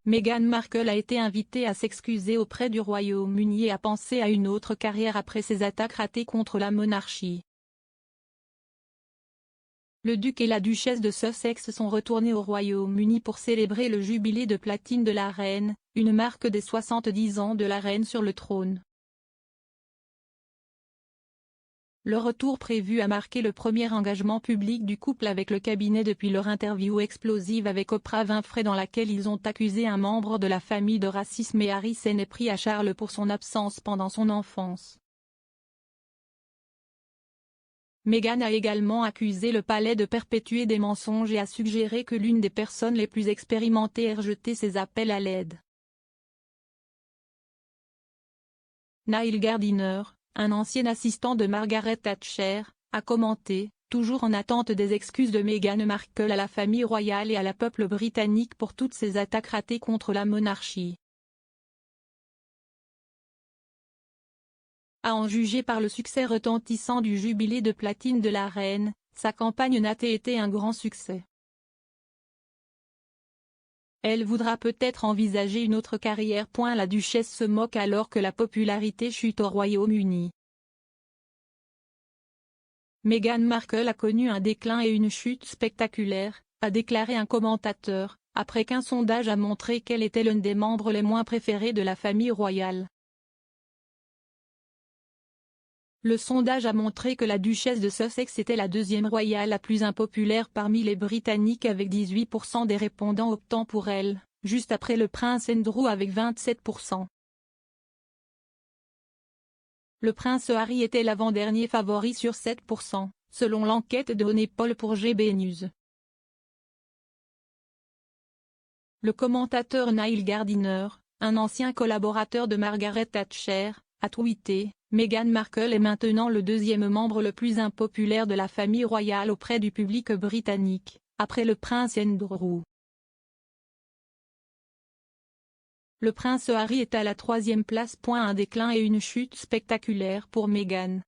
Meghan Markle a été invitée à s'excuser auprès du Royaume-Uni et à penser à une autre carrière après ses attaques ratées contre la monarchie. Le duc et la duchesse de Sussex sont retournés au Royaume-Uni pour célébrer le jubilé de platine de la reine, une marque des 70 ans de la reine sur le trône. Le retour prévu a marqué le premier engagement public du couple avec le cabinet depuis leur interview explosive avec Oprah Winfrey dans laquelle ils ont accusé un membre de la famille de racisme et Harry s'en est pris à Charles pour son absence pendant son enfance. Meghan a également accusé le palais de perpétuer des mensonges et a suggéré que l'une des personnes les plus expérimentées ait rejeté ses appels à l'aide. Niall Gardiner, un ancien assistant de Margaret Thatcher, a commenté, toujours en attente des excuses de Meghan Markle à la famille royale et à la peuple britannique pour toutes ces attaques ratées contre la monarchie. À en juger par le succès retentissant du jubilé de platine de la reine, sa campagne n'a été un grand succès. Elle voudra peut-être envisager une autre carrière. La duchesse se moque alors que la popularité chute au Royaume-Uni. Meghan Markle a connu un déclin et une chute spectaculaire, a déclaré un commentateur, après qu'un sondage a montré qu'elle était l'un des membres les moins préférés de la famille royale. Le sondage a montré que la duchesse de Sussex était la deuxième royale la plus impopulaire parmi les Britanniques avec 18% des répondants optant pour elle, juste après le prince Andrew avec 27%. Le prince Harry était l'avant-dernier favori sur 7%, selon l'enquête de Onépole pour GB News. Le commentateur Niall Gardiner, un ancien collaborateur de Margaret Thatcher, a tweeté « Meghan Markle est maintenant le deuxième membre le plus impopulaire de la famille royale auprès du public britannique, après le prince Andrew. Le prince Harry est à la troisième place. Un déclin et une chute spectaculaire pour Meghan.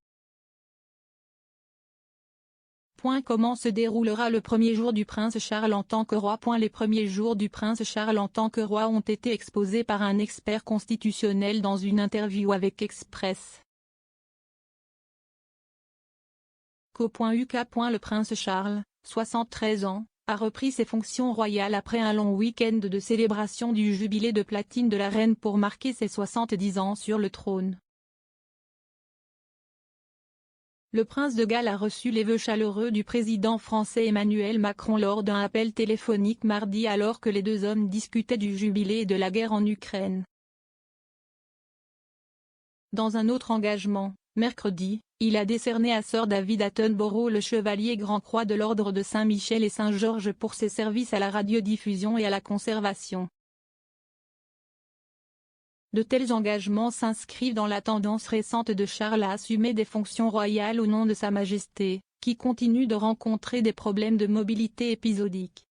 Comment se déroulera le premier jour du prince Charles en tant que roi? Les premiers jours du prince Charles en tant que roi ont été exposés par un expert constitutionnel dans une interview avec Express. Co.uk. Le prince Charles, 73 ans, a repris ses fonctions royales après un long week-end de célébration du jubilé de platine de la reine pour marquer ses 70 ans sur le trône. Le prince de Galles a reçu les vœux chaleureux du président français Emmanuel Macron lors d'un appel téléphonique mardi alors que les deux hommes discutaient du jubilé et de la guerre en Ukraine. Dans un autre engagement, mercredi, il a décerné à Sir David Attenborough le chevalier Grand-Croix de l'Ordre de Saint-Michel et Saint-Georges pour ses services à la radiodiffusion et à la conservation. De tels engagements s'inscrivent dans la tendance récente de Charles à assumer des fonctions royales au nom de Sa Majesté, qui continue de rencontrer des problèmes de mobilité épisodiques.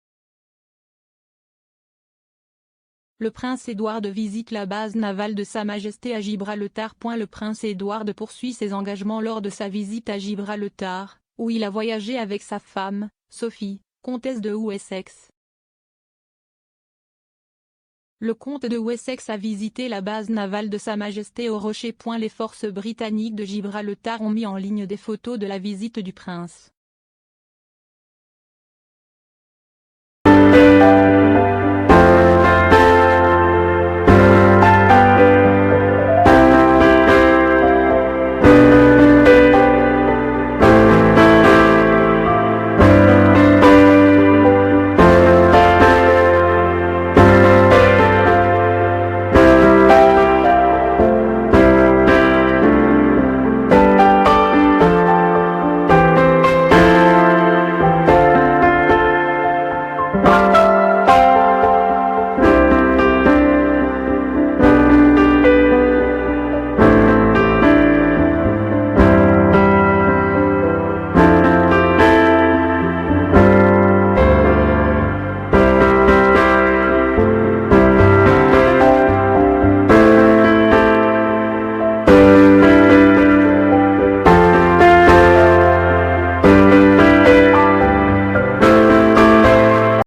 Le prince Édouard visite la base navale de Sa Majesté à Gibraltar. Le prince Édouard poursuit ses engagements lors de sa visite à Gibraltar, où il a voyagé avec sa femme, Sophie, comtesse de Wessex. Le comte de Wessex a visité la base navale de Sa Majesté au Rocher. Les forces britanniques de Gibraltar ont mis en ligne des photos de la visite du prince.